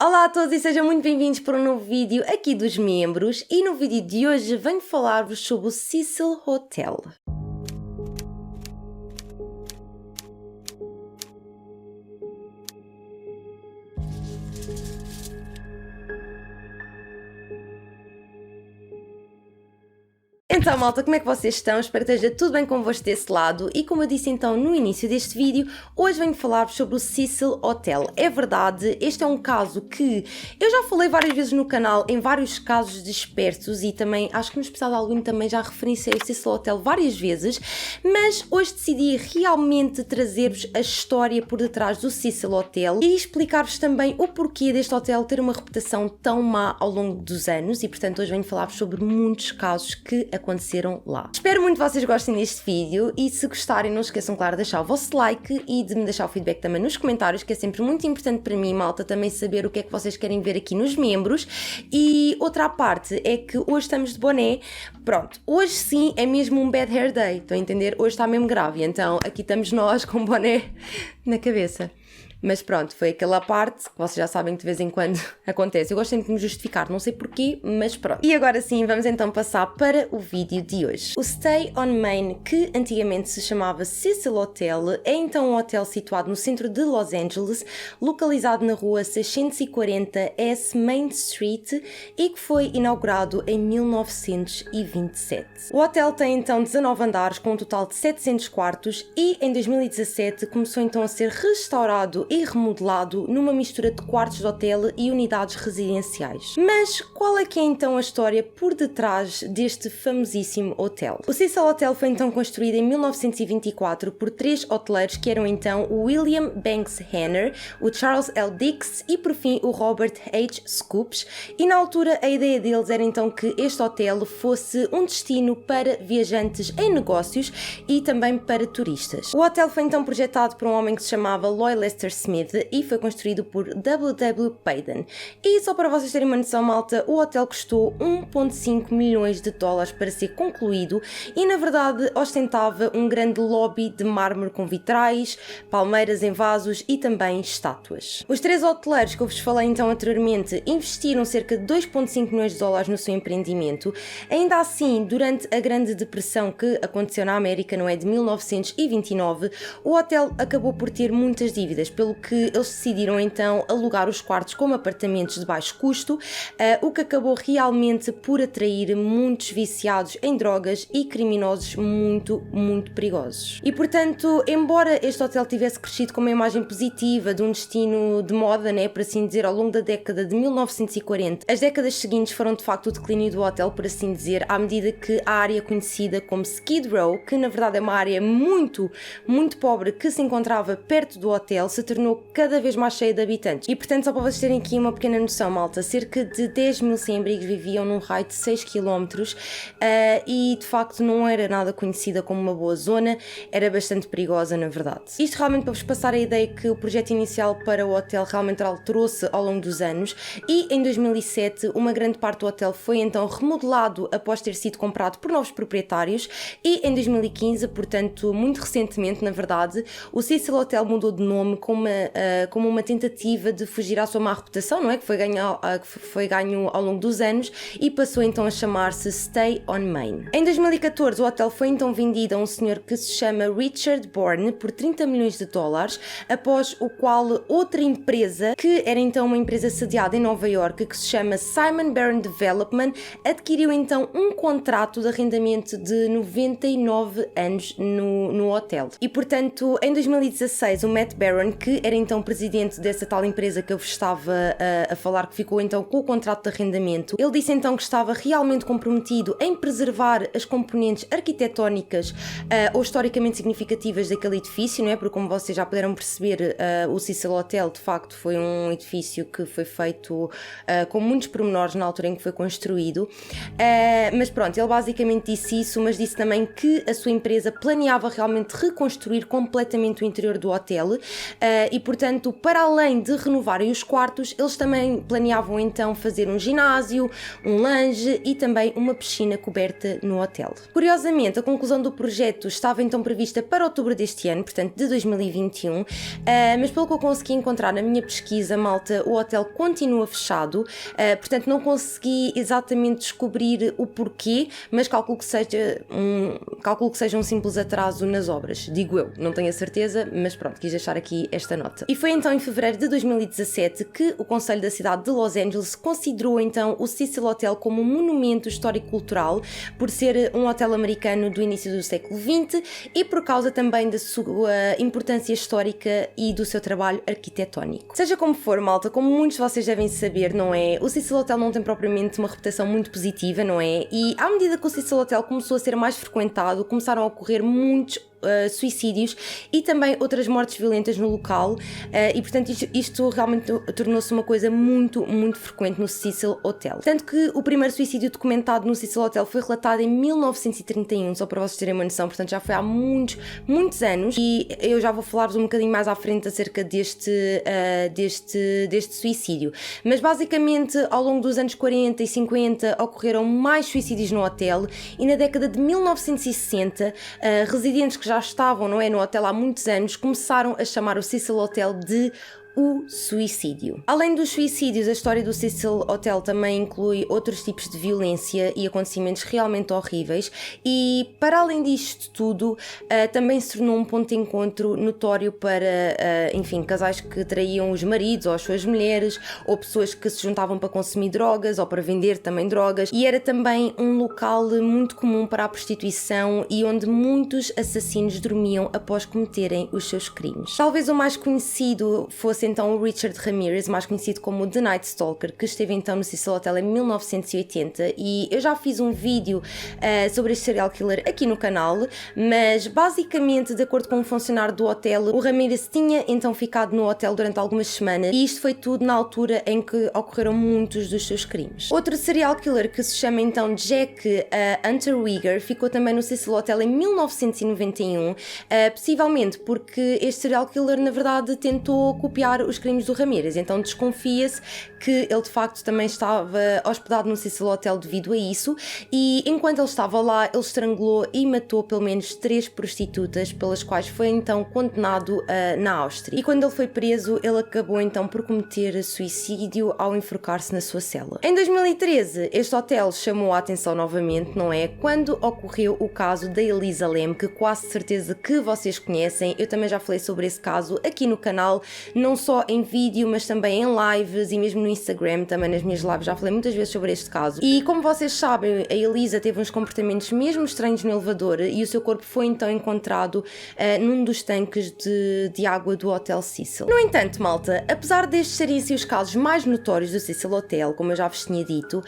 Olá a todos e sejam muito bem-vindos para um novo vídeo aqui dos membros, e no vídeo de hoje venho falar-vos sobre o Cecil Hotel. Então malta, como é que vocês estão? Espero que esteja tudo bem convosco desse lado, e como eu disse então no início deste vídeo, hoje venho falar-vos sobre o Cecil Hotel. É verdade, este é um caso que eu já falei várias vezes no canal, em vários casos dispersos, e também acho que no especial de Halloween também já referenciei o Cecil Hotel várias vezes, mas hoje decidi realmente trazer-vos a história por detrás do Cecil Hotel e explicar-vos também o porquê deste hotel ter uma reputação tão má ao longo dos anos, e portanto hoje venho falar-vos sobre muitos casos que aconteceram lá. Espero muito que vocês gostem deste vídeo, e se gostarem não esqueçam, claro, de deixar o vosso like e de me deixar o feedback também nos comentários, que é sempre muito importante para mim, malta, também saber o que é que vocês querem ver aqui nos membros. E outra parte é que hoje estamos de boné. Pronto, hoje sim é mesmo um bad hair day, estão a entender? Hoje está mesmo grave, então aqui estamos nós com boné na cabeça. Mas pronto, foi aquela parte que vocês já sabem que de vez em quando acontece. Eu gosto sempre de me justificar, não sei porquê, mas pronto. E agora sim, vamos então passar para o vídeo de hoje. O Stay on Main, que antigamente se chamava Cecil Hotel, é então um hotel situado no centro de Los Angeles, localizado na rua 640 S Main Street, e que foi inaugurado em 1927. O hotel tem então 19 andares com um total de 700 quartos, e em 2017 começou então a ser restaurado e remodelado numa mistura de quartos de hotel e unidades residenciais. Mas qual é que é então a história por detrás deste famosíssimo hotel? O Cecil Hotel foi então construído em 1924 por três hoteleiros, que eram então o William Banks Hanner, o Charles L. Dix e por fim o Robert H. Scoops, e na altura a ideia deles era então que este hotel fosse um destino para viajantes em negócios e também para turistas. O hotel foi então projetado por um homem que se chamava Lloyd Lester Smith e foi construído por W.W. Payden. E só para vocês terem uma noção, malta, o hotel custou 1,5 milhões de dólares para ser concluído, e na verdade ostentava um grande lobby de mármore com vitrais, palmeiras em vasos e também estátuas. Os três hoteleiros que eu vos falei então anteriormente investiram cerca de 2,5 milhões de dólares no seu empreendimento. Ainda assim, durante a Grande Depressão que aconteceu na América, não é, de 1929, o hotel acabou por ter muitas dívidas, pelo que eles decidiram então alugar os quartos como apartamentos de baixo custo, o que acabou realmente por atrair muitos viciados em drogas e criminosos muito perigosos. E portanto, embora este hotel tivesse crescido com uma imagem positiva de um destino de moda, né, por assim dizer, ao longo da década de 1940, as décadas seguintes foram de facto o declínio do hotel, por assim dizer, à medida que a área conhecida como Skid Row, que na verdade é uma área muito pobre que se encontrava perto do hotel, se tornou cada vez mais cheia de habitantes. E portanto, só para vocês terem aqui uma pequena noção, malta, cerca de 10 mil sem-abrigos viviam num raio de 6 km, e de facto não era nada conhecida como uma boa zona, era bastante perigosa na verdade. Isto realmente para vos passar a ideia que o projeto inicial para o hotel realmente alterou-se ao longo dos anos, e em 2007 uma grande parte do hotel foi então remodelado após ter sido comprado por novos proprietários, e em 2015, portanto muito recentemente na verdade, o Cecil Hotel mudou de nome como uma tentativa de fugir à sua má reputação, não é? Que foi ganho ao longo dos anos, e passou então a chamar-se Stay on Main. Em 2014 o hotel foi então vendido a um senhor que se chama Richard Bourne por 30 milhões de dólares, após o qual outra empresa, que era então uma empresa sediada em Nova York, que se chama Simon Barron Development, adquiriu então um contrato de arrendamento de 99 anos no hotel. E portanto, em 2016 o Matt Barron, que era então presidente dessa tal empresa que eu vos estava a falar, que ficou então com o contrato de arrendamento, ele disse então que estava realmente comprometido em preservar as componentes arquitetónicas ou historicamente significativas daquele edifício, não é? Porque como vocês já puderam perceber, o Cecil Hotel de facto foi um edifício que foi feito com muitos pormenores na altura em que foi construído, mas pronto, ele basicamente disse isso, mas disse também que a sua empresa planeava realmente reconstruir completamente o interior do hotel, e portanto, para além de renovarem os quartos, eles também planeavam então fazer um ginásio, um lounge e também uma piscina coberta no hotel. Curiosamente, a conclusão do projeto estava então prevista para outubro deste ano, portanto de 2021, mas pelo que eu consegui encontrar na minha pesquisa, malta, o hotel continua fechado, portanto não consegui exatamente descobrir o porquê, mas calculo que seja um simples atraso nas obras, digo eu, não tenho a certeza, mas pronto, quis deixar aqui esta nota. E foi então em fevereiro de 2017 que o Conselho da cidade de Los Angeles considerou então o Cecil Hotel como um monumento histórico-cultural por ser um hotel americano do início do século XX e por causa também da sua importância histórica e do seu trabalho arquitetónico. Seja como for, malta, como muitos de vocês devem saber, não é? O Cecil Hotel não tem propriamente uma reputação muito positiva, não é? E à medida que o Cecil Hotel começou a ser mais frequentado, começaram a ocorrer muitos suicídios e também outras mortes violentas no local, e portanto isto realmente tornou-se uma coisa muito frequente no Cecil Hotel. Tanto que o primeiro suicídio documentado no Cecil Hotel foi relatado em 1931, só para vocês terem uma noção, portanto já foi há muitos anos, e eu já vou falar-vos um bocadinho mais à frente acerca deste suicídio. Mas basicamente ao longo dos anos 40 e 50 ocorreram mais suicídios no hotel, e na década de 1960 residentes que já estavam, não é, no hotel há muitos anos, começaram a chamar o Cecil Hotel de o suicídio. Além dos suicídios, a história do Cecil Hotel também inclui outros tipos de violência e acontecimentos realmente horríveis, e para além disto tudo, também se tornou um ponto de encontro notório para, enfim, casais que traíam os maridos ou as suas mulheres, ou pessoas que se juntavam para consumir drogas ou para vender também drogas, e era também um local muito comum para a prostituição e onde muitos assassinos dormiam após cometerem os seus crimes. Talvez o mais conhecido fosse então o Richard Ramirez, mais conhecido como The Night Stalker, que esteve então no Cecil Hotel em 1980, e eu já fiz um vídeo sobre este serial killer aqui no canal, mas basicamente, de acordo com um funcionário do hotel, o Ramirez tinha então ficado no hotel durante algumas semanas, e isto foi tudo na altura em que ocorreram muitos dos seus crimes. Outro serial killer, que se chama então Jack Hunter Wigger, ficou também no Cecil Hotel em 1991, possivelmente porque este serial killer na verdade tentou copiar os crimes do Ramirez, então desconfia-se que ele de facto também estava hospedado no Cecil Hotel devido a isso, e enquanto ele estava lá, ele estrangulou e matou pelo menos 3 prostitutas, pelas quais foi então condenado na Áustria. E quando ele foi preso, ele acabou então por cometer suicídio ao enforcar-se na sua cela. Em 2013, este hotel chamou a atenção novamente, não é? Quando ocorreu o caso da Elisa Lam, que quase certeza que vocês conhecem, eu também já falei sobre esse caso aqui no canal, não só em vídeo, mas também em lives e mesmo no Instagram, também nas minhas lives já falei muitas vezes sobre este caso. E como vocês sabem, a Elisa teve uns comportamentos mesmo estranhos no elevador, e o seu corpo foi então encontrado num dos tanques de água do Hotel Cecil. No entanto, malta, apesar destes serem assim os casos mais notórios do Cecil Hotel, como eu já vos tinha dito,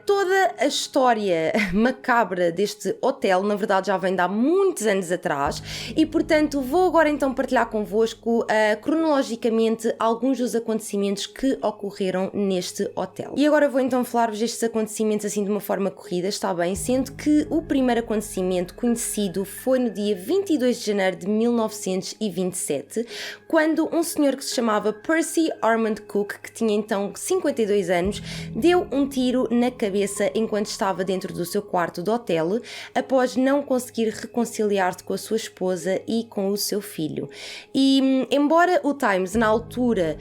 toda a história macabra deste hotel na verdade já vem de há muitos anos atrás, e portanto vou agora então partilhar convosco cronologicamente alguns dos acontecimentos que ocorreram neste hotel. E agora vou então falar-vos destes acontecimentos assim de uma forma corrida, está bem? Sendo que o primeiro acontecimento conhecido foi no dia 22 de janeiro de 1927, quando um senhor que se chamava Percy Armand Cook, que tinha então 52 anos, deu um tiro na cabeça enquanto estava dentro do seu quarto do hotel, após não conseguir reconciliar-se com a sua esposa e com o seu filho. E embora o Times na altura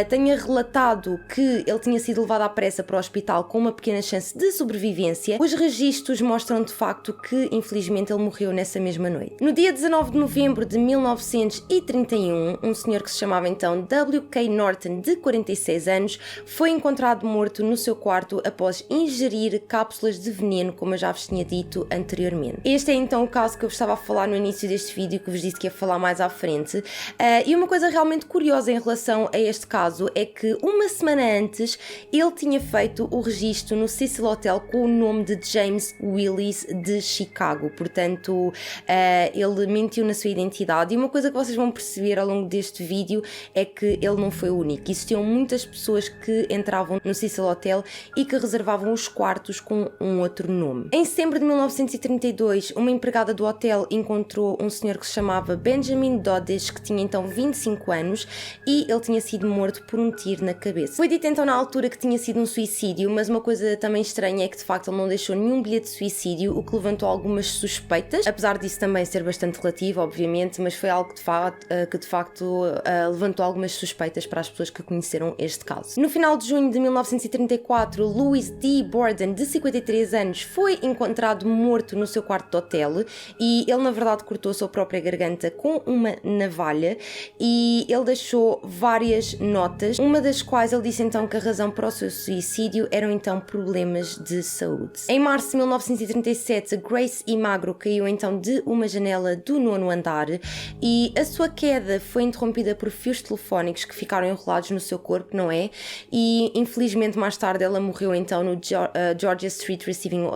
tenha relatado que ele tinha sido levado à pressa para o hospital com uma pequena chance de sobrevivência, os registros mostram de facto que infelizmente ele morreu nessa mesma noite. No dia 19 de novembro de 1931, um senhor que se chamava então W.K. Norton, de 46 anos, foi encontrado morto no seu quarto após ingerir cápsulas de veneno, como eu já vos tinha dito anteriormente. Este é então o caso que eu vos estava a falar no início deste vídeo, que vos disse que ia falar mais à frente, e uma coisa realmente curiosa curiosa em relação a este caso é que uma semana antes ele tinha feito o registro no Cecil Hotel com o nome de James Willis de Chicago, portanto ele mentiu na sua identidade. E uma coisa que vocês vão perceber ao longo deste vídeo é que ele não foi o único. Existiam muitas pessoas que entravam no Cecil Hotel e que reservavam os quartos com um outro nome. Em setembro de 1932, uma empregada do hotel encontrou um senhor que se chamava Benjamin Doddish, que tinha então 25 anos, e ele tinha sido morto por um tiro na cabeça. Foi dito então na altura que tinha sido um suicídio, mas uma coisa também estranha é que de facto ele não deixou nenhum bilhete de suicídio, o que levantou algumas suspeitas, apesar disso também ser bastante relativo, obviamente, mas foi algo que de facto levantou algumas suspeitas para as pessoas que conheceram este caso. No final de junho de 1934, Louis D. Borden, de 53 anos, foi encontrado morto no seu quarto de hotel e ele na verdade cortou a sua própria garganta com uma navalha e ele deixou várias notas, uma das quais ele disse então que a razão para o seu suicídio eram então problemas de saúde. Em março de 1937, Grace Imagro caiu então de uma janela do 9º andar e a sua queda foi interrompida por fios telefónicos que ficaram enrolados no seu corpo, não é? E infelizmente mais tarde ela morreu então no Georgia Street Receiving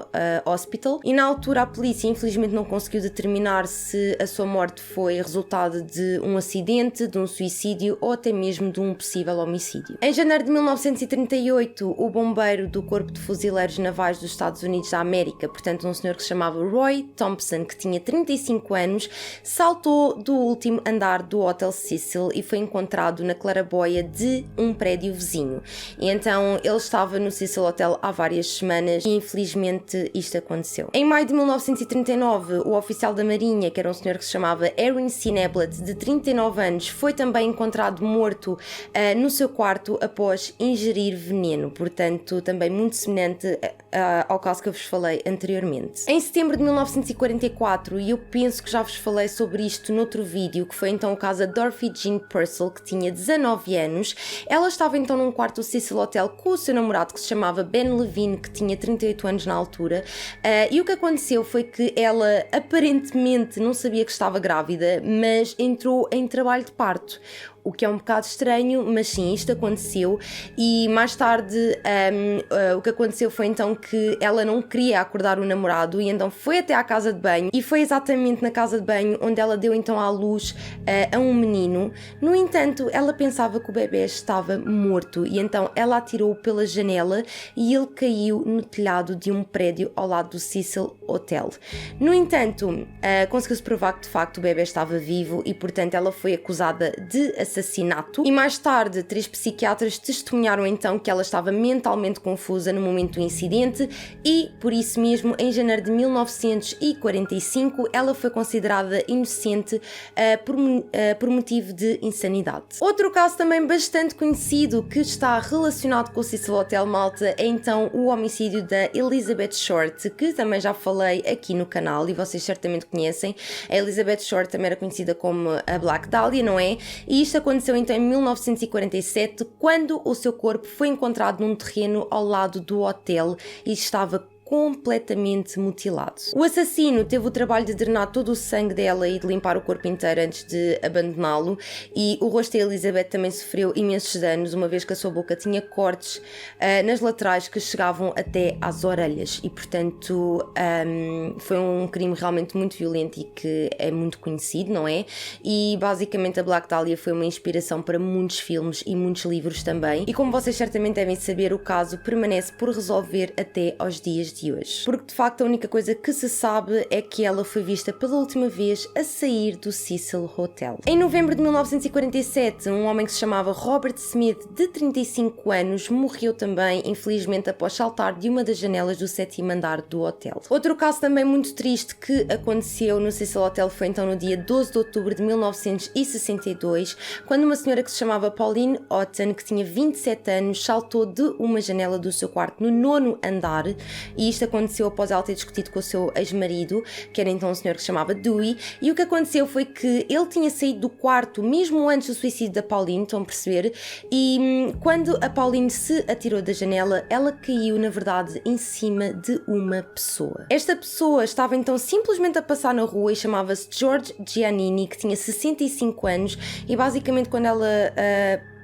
Hospital e na altura a polícia infelizmente não conseguiu determinar se a sua morte foi resultado de um acidente, de um suicídio ou até mesmo de um possível homicídio. Em janeiro de 1938, o bombeiro do Corpo de Fuzileiros Navais dos Estados Unidos da América, portanto um senhor que se chamava Roy Thompson, que tinha 35 anos, saltou do último andar do Hotel Cecil e foi encontrado na claraboia de um prédio vizinho. E então ele estava no Cecil Hotel há várias semanas e infelizmente isto aconteceu. Em maio de 1939, o oficial da Marinha, que era um senhor que se chamava Erin C. Neblett, de 39 anos, foi também encontrado morto no seu quarto após ingerir veneno, portanto também muito semelhante ao caso que eu vos falei anteriormente. Em setembro de 1944, e eu penso que já vos falei sobre isto noutro vídeo, que foi então o caso da Dorothy Jean Purcell, que tinha 19 anos, ela estava então num quarto do Cecil Hotel com o seu namorado que se chamava Ben Levine, que tinha 38 anos na altura, e o que aconteceu foi que ela aparentemente não sabia que estava grávida, mas entrou em trabalho de parto. O que é um bocado estranho, mas sim, isto aconteceu e mais tarde o que aconteceu foi então que ela não queria acordar o namorado e então foi até à casa de banho e foi exatamente na casa de banho onde ela deu então à luz a um menino. No entanto, ela pensava que o bebê estava morto e então ela atirou pela janela e ele caiu no telhado de um prédio ao lado do Cecil Hotel. No entanto, conseguiu-se provar que de facto o bebê estava vivo e portanto ela foi acusada de assassinato e mais tarde 3 psiquiatras testemunharam então que ela estava mentalmente confusa no momento do incidente e por isso mesmo em janeiro de 1945 ela foi considerada inocente por motivo de insanidade. Outro caso também bastante conhecido que está relacionado com o Cecil Hotel, malta, é então o homicídio da Elizabeth Short, que também já falei aqui no canal e vocês certamente conhecem. A Elizabeth Short também era conhecida como a Black Dahlia, não é? E isto aconteceu então em 1947, quando o seu corpo foi encontrado num terreno ao lado do hotel e estava completamente mutilado. O assassino teve o trabalho de drenar todo o sangue dela e de limpar o corpo inteiro antes de abandoná-lo e o rosto da Elizabeth também sofreu imensos danos, uma vez que a sua boca tinha cortes nas laterais que chegavam até às orelhas e portanto foi um crime realmente muito violento e que é muito conhecido, não é? E basicamente a Black Dahlia foi uma inspiração para muitos filmes e muitos livros também e como vocês certamente devem saber, o caso permanece por resolver até aos dias de hoje. Porque de facto a única coisa que se sabe é que ela foi vista pela última vez a sair do Cecil Hotel. Em novembro de 1947, um homem que se chamava Robert Smith, de 35 anos, morreu também, infelizmente, após saltar de uma das janelas do 7º andar do hotel. Outro caso também muito triste que aconteceu no Cecil Hotel foi então no dia 12 de outubro de 1962, quando uma senhora que se chamava Pauline Otten, que tinha 27 anos, saltou de uma janela do seu quarto no 9º andar e isto aconteceu após ela ter discutido com o seu ex-marido, que era então um senhor que se chamava Dewey, e o que aconteceu foi que ele tinha saído do quarto mesmo antes do suicídio da Pauline, estão a perceber? E quando a Pauline se atirou da janela, ela caiu, na verdade, em cima de uma pessoa. Esta pessoa estava então simplesmente a passar na rua e chamava-se George Giannini, que tinha 65 anos, e basicamente quando ela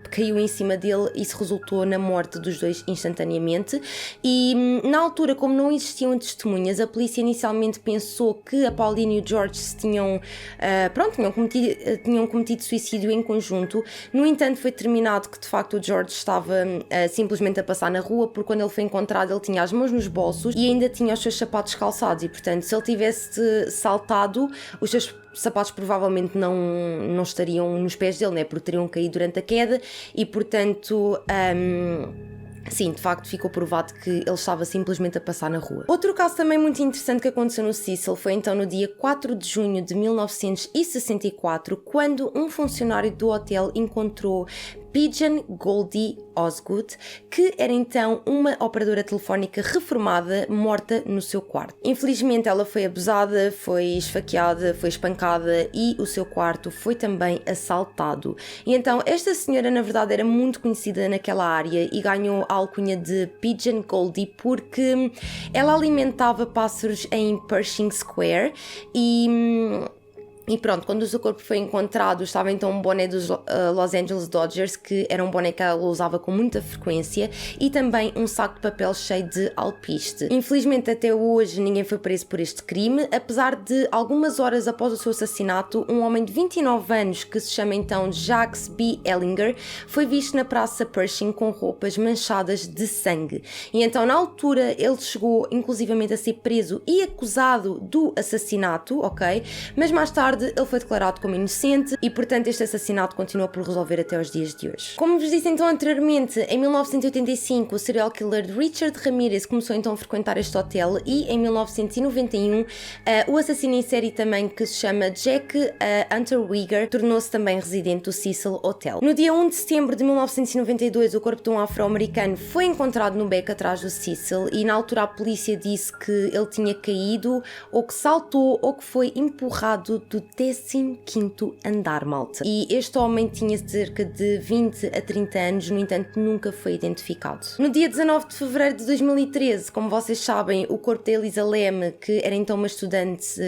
caiu em cima dele, isso resultou na morte dos dois instantaneamente. E na altura, como não existiam testemunhas, a polícia inicialmente pensou que a Pauline e o George tinham cometido suicídio em conjunto. No entanto, foi determinado que de facto o George estava simplesmente a passar na rua, porque quando ele foi encontrado ele tinha as mãos nos bolsos e ainda tinha os seus sapatos calçados, e portanto se ele tivesse saltado, os seus sapatos provavelmente não estariam nos pés dele, né? Porque teriam caído durante a queda e portanto sim, de facto ficou provado que ele estava simplesmente a passar na rua. Outro caso também muito interessante que aconteceu no Cecil foi então no dia 4 de junho de 1964, quando um funcionário do hotel encontrou Pigeon Goldie Osgood, que era então uma operadora telefónica reformada, morta no seu quarto. Infelizmente ela foi abusada, foi esfaqueada, foi espancada e o seu quarto foi também assaltado. E então esta senhora na verdade era muito conhecida naquela área e ganhou a alcunha de Pigeon Goldie porque ela alimentava pássaros em Pershing Square e pronto, quando o seu corpo foi encontrado estava então um boné dos Los Angeles Dodgers, que era um boné que ela usava com muita frequência, e também um saco de papel cheio de alpiste. Infelizmente até hoje ninguém foi preso por este crime, apesar de algumas horas após o seu assassinato, um homem de 29 anos que se chama então Jacques B. Ellinger foi visto na praça Pershing com roupas manchadas de sangue. E então na altura ele chegou inclusivamente a ser preso e acusado do assassinato, ok? Mas mais tarde ele foi declarado como inocente e, portanto, este assassinato continua por resolver até os dias de hoje. Como vos disse então anteriormente, em 1985 o serial killer Richard Ramirez começou então a frequentar este hotel e em 1991 o assassino em série também, que se chama Jack Unterweger, tornou-se também residente do Cecil Hotel. No dia 1 de setembro de 1992 o corpo de um afro-americano foi encontrado no beco atrás do Cecil e na altura a polícia disse que ele tinha caído ou que saltou ou que foi empurrado do 15º andar, malta. E este homem tinha cerca de 20 a 30 anos, no entanto nunca foi identificado. No dia 19 de fevereiro de 2013, como vocês sabem, o corpo de Elisa Lam, que era então uma estudante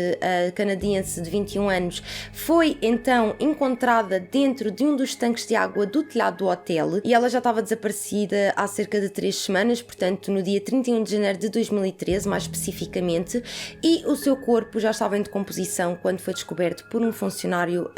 canadense de 21 anos, foi então encontrada dentro de um dos tanques de água do telhado do hotel e ela já estava desaparecida há cerca de 3 semanas, portanto no dia 31 de janeiro de 2013, mais especificamente, e o seu corpo já estava em decomposição quando foi descoberto por um funcionário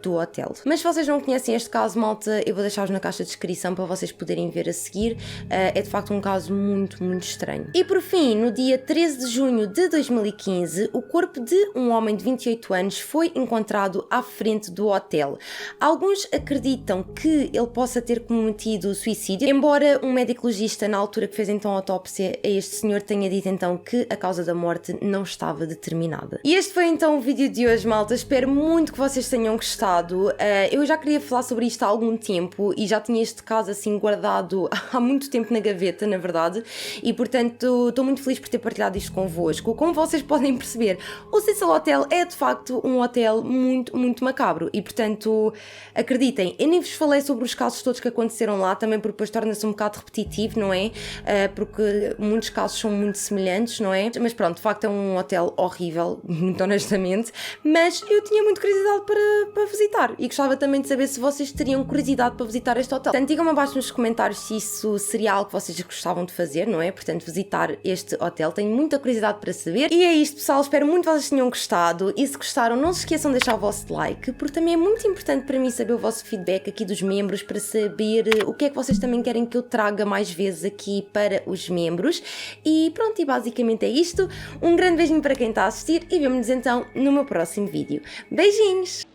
do hotel. Mas se vocês não conhecem este caso, malta, eu vou deixar-vos na caixa de descrição para vocês poderem ver a seguir. É de facto um caso muito, muito estranho. E por fim, no dia 13 de junho de 2015, o corpo de um homem de 28 anos foi encontrado à frente do hotel. Alguns acreditam que ele possa ter cometido suicídio, embora um médico legista na altura que fez então a autópsia a este senhor tenha dito então que a causa da morte não estava determinada. E este foi então o vídeo de hoje, malta. Espero muito que vocês tenham gostado. Eu já queria falar sobre isto há algum tempo e já tinha este caso assim guardado há muito tempo na gaveta, na verdade, e portanto estou muito feliz por ter partilhado isto convosco. Como vocês podem perceber, o Cecil Hotel é de facto um hotel muito, muito macabro e portanto, acreditem, eu nem vos falei sobre os casos todos que aconteceram lá, também porque depois torna-se um bocado repetitivo, não é? Porque muitos casos são muito semelhantes, não é? Mas pronto, de facto é um hotel horrível, muito honestamente, mas eu tinha muita curiosidade para visitar e gostava também de saber se vocês teriam curiosidade para visitar este hotel. Portanto, digam-me abaixo nos comentários se isso seria algo que vocês gostavam de fazer, não é? Portanto, visitar este hotel, tenho muita curiosidade para saber. E é isto, pessoal, espero muito que vocês tenham gostado e se gostaram não se esqueçam de deixar o vosso like, porque também é muito importante para mim saber o vosso feedback aqui dos membros, para saber o que é que vocês também querem que eu traga mais vezes aqui para os membros. E pronto, e basicamente é isto. Um grande beijinho para quem está a assistir e vemo-nos então no meu próximo vídeo. Beijinhos!